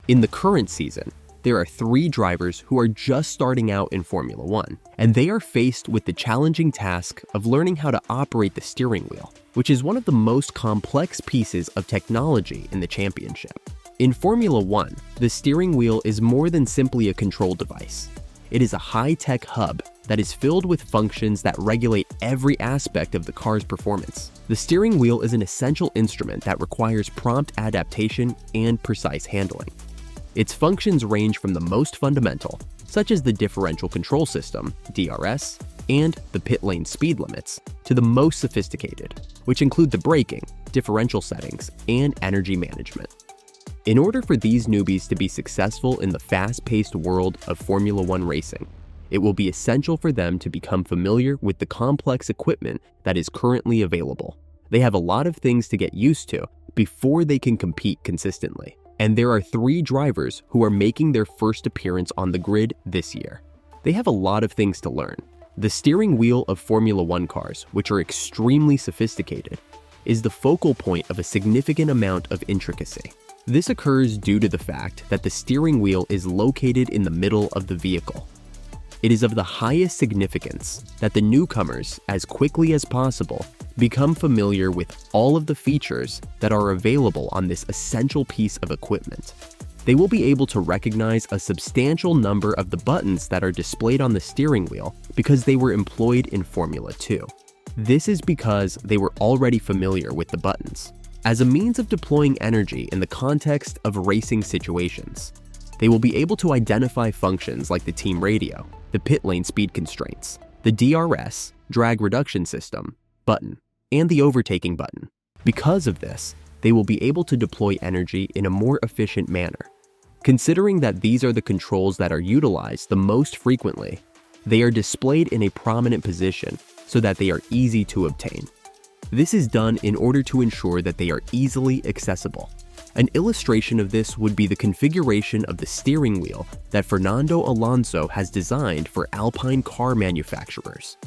In the current season, there are 3 drivers who are just starting out in Formula One, and they are faced with the challenging task of learning how to operate the steering wheel, which is one of the most complex pieces of technology in the championship. In Formula One, the steering wheel is more than simply a control device. It is a high-tech hub that is filled with functions that regulate every aspect of the car's performance. The steering wheel is an essential instrument that requires prompt adaptation and precise handling. Its functions range from the most fundamental, such as the differential control system, DRS, and the pit lane speed limits, to the most sophisticated, which include the braking, differential settings, and energy management. In order for these newbies to be successful in the fast-paced world of Formula One racing, it will be essential for them to become familiar with the complex equipment that is currently available. They have a lot of things to get used to before they can compete consistently. And there are 3 drivers who are making their first appearance on the grid this year. They have a lot of things to learn. The steering wheel of Formula One cars, which are extremely sophisticated, is the focal point of a significant amount of intricacy. This occurs due to the fact that the steering wheel is located in the middle of the vehicle. It is of the highest significance that the newcomers, as quickly as possible, become familiar with all of the features that are available on this essential piece of equipment. They will be able to recognize a substantial number of the buttons that are displayed on the steering wheel because they were employed in Formula 2. This is because they were already familiar with the buttons. As a means of deploying energy in the context of racing situations, they will be able to identify functions like the team radio, the pit lane speed constraints, the DRS, drag reduction system, button, and the overtaking button. Because of this, they will be able to deploy energy in a more efficient manner. Considering that these are the controls that are utilized the most frequently, they are displayed in a prominent position so that they are easy to obtain. This is done in order to ensure that they are easily accessible. An illustration of this would be the configuration of the steering wheel that Fernando Alonso has designed for Alpine car manufacturers.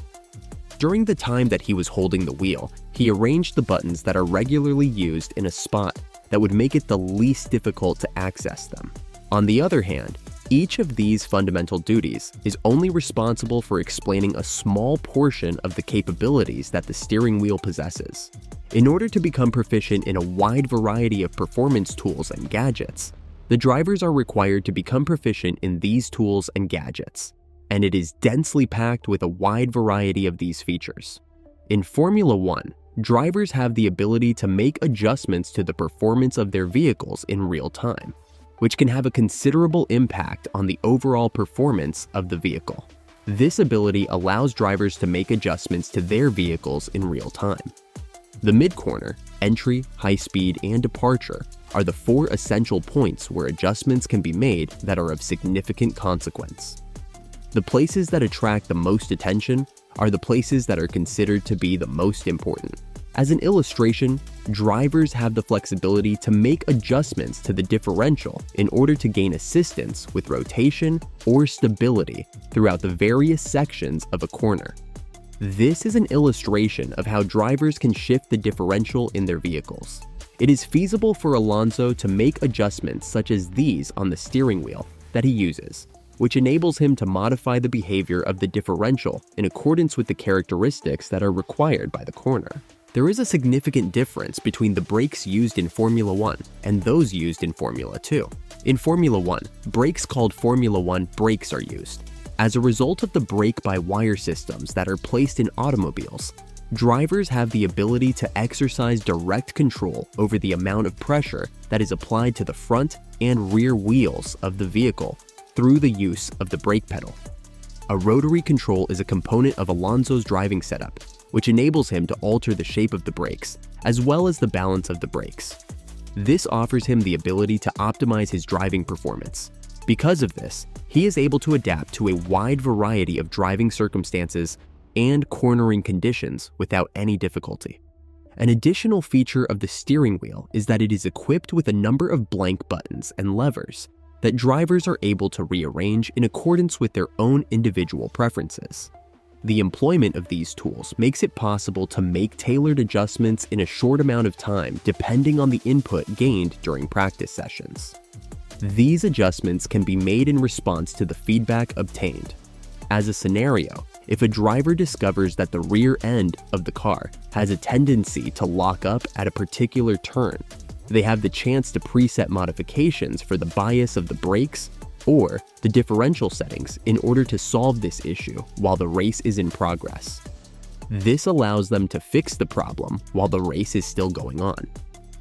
During the time that he was holding the wheel, he arranged the buttons that are regularly used in a spot that would make it the least difficult to access them. On the other hand, each of these fundamental duties is only responsible for explaining a small portion of the capabilities that the steering wheel possesses. In order to become proficient in a wide variety of performance tools and gadgets, the drivers are required to become proficient in these tools and gadgets, and it is densely packed with a wide variety of these features. In Formula One, drivers have the ability to make adjustments to the performance of their vehicles in real time, which can have a considerable impact on the overall performance of the vehicle. This ability allows drivers to make adjustments to their vehicles in real time. The mid-corner, entry, high speed, and departure are the 4 essential points where adjustments can be made that are of significant consequence. The places that attract the most attention are the places that are considered to be the most important. As an illustration, drivers have the flexibility to make adjustments to the differential in order to gain assistance with rotation or stability throughout the various sections of a corner. This is an illustration of how drivers can shift the differential in their vehicles. It is feasible for Alonso to make adjustments such as these on the steering wheel that he uses, which enables him to modify the behavior of the differential in accordance with the characteristics that are required by the corner. There is a significant difference between the brakes used in Formula One and those used in Formula 2. In Formula One, brakes called Formula One brakes are used. As a result of the brake-by-wire systems that are placed in automobiles, drivers have the ability to exercise direct control over the amount of pressure that is applied to the front and rear wheels of the vehicle through the use of the brake pedal. A rotary control is a component of Alonso's driving setup, which enables him to alter the shape of the brakes, as well as the balance of the brakes. This offers him the ability to optimize his driving performance. Because of this, he is able to adapt to a wide variety of driving circumstances and cornering conditions without any difficulty. An additional feature of the steering wheel is that it is equipped with a number of blank buttons and levers that drivers are able to rearrange in accordance with their own individual preferences. The employment of these tools makes it possible to make tailored adjustments in a short amount of time depending on the input gained during practice sessions. These adjustments can be made in response to the feedback obtained. As a scenario, if a driver discovers that the rear end of the car has a tendency to lock up at a particular turn, they have the chance to preset modifications for the bias of the brakes or the differential settings in order to solve this issue while the race is in progress. This allows them to fix the problem while the race is still going on.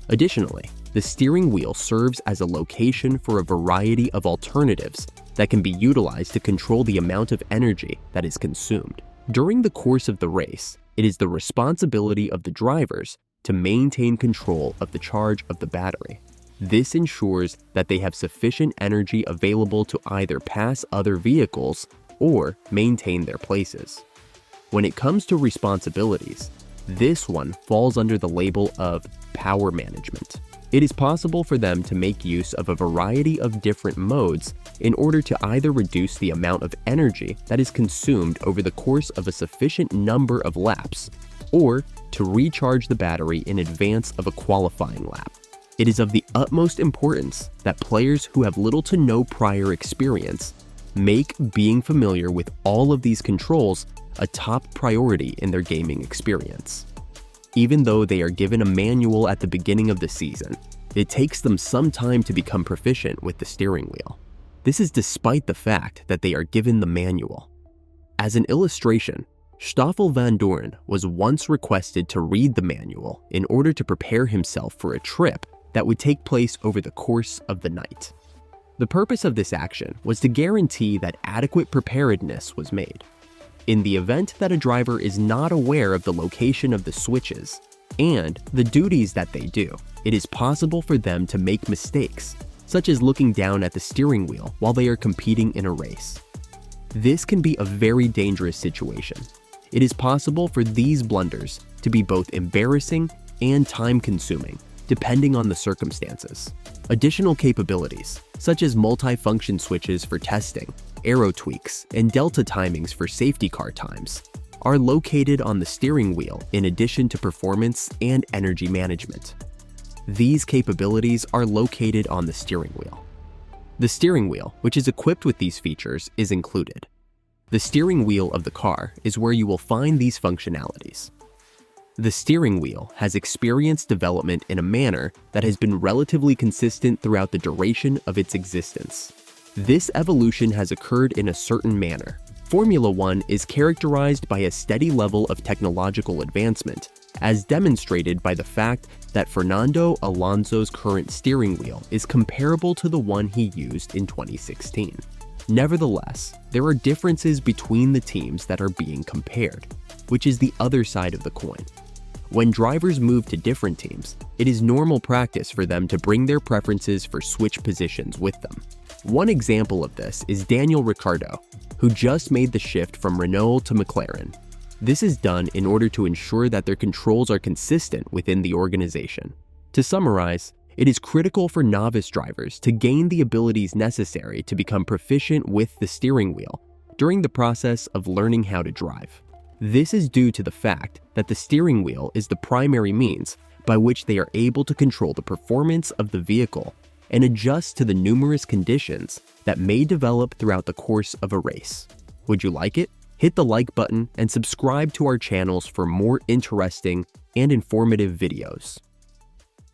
Additionally, the steering wheel serves as a location for a variety of alternatives that can be utilized to control the amount of energy that is consumed. During the course of the race, it is the responsibility of the drivers to maintain control of the charge of the battery. This ensures that they have sufficient energy available to either pass other vehicles or maintain their places. When it comes to responsibilities, this one falls under the label of power management. It is possible for them to make use of a variety of different modes in order to either reduce the amount of energy that is consumed over the course of a sufficient number of laps, or to recharge the battery in advance of a qualifying lap. It is of the utmost importance that players who have little to no prior experience make being familiar with all of these controls a top priority in their gaming experience. Even though they are given a manual at the beginning of the season, it takes them some time to become proficient with the steering wheel. This is despite the fact that they are given the manual. As an illustration, Stoffel van Doorn was once requested to read the manual in order to prepare himself for a trip that would take place over the course of the night. The purpose of this action was to guarantee that adequate preparedness was made. In the event that a driver is not aware of the location of the switches and the duties that they do, it is possible for them to make mistakes, such as looking down at the steering wheel while they are competing in a race. This can be a very dangerous situation. It is possible for these blunders to be both embarrassing and time-consuming, depending on the circumstances. Additional capabilities, such as multi-function switches for testing, aero tweaks, and delta timings for safety car times, are located on the steering wheel in addition to performance and energy management. These capabilities are located on the steering wheel. The steering wheel, which is equipped with these features, is included. The steering wheel of the car is where you will find these functionalities. The steering wheel has experienced development in a manner that has been relatively consistent throughout the duration of its existence. This evolution has occurred in a certain manner. Formula One is characterized by a steady level of technological advancement, as demonstrated by the fact that Fernando Alonso's current steering wheel is comparable to the one he used in 2016. Nevertheless, there are differences between the teams that are being compared, which is the other side of the coin. When drivers move to different teams, it is normal practice for them to bring their preferences for switch positions with them. One example of this is Daniel Ricciardo, who just made the shift from Renault to McLaren. This is done in order to ensure that their controls are consistent within the organization. To summarize, it is critical for novice drivers to gain the abilities necessary to become proficient with the steering wheel during the process of learning how to drive. This is due to the fact that the steering wheel is the primary means by which they are able to control the performance of the vehicle and adjust to the numerous conditions that may develop throughout the course of a race. Would you like it? Hit the like button and subscribe to our channels for more interesting and informative videos.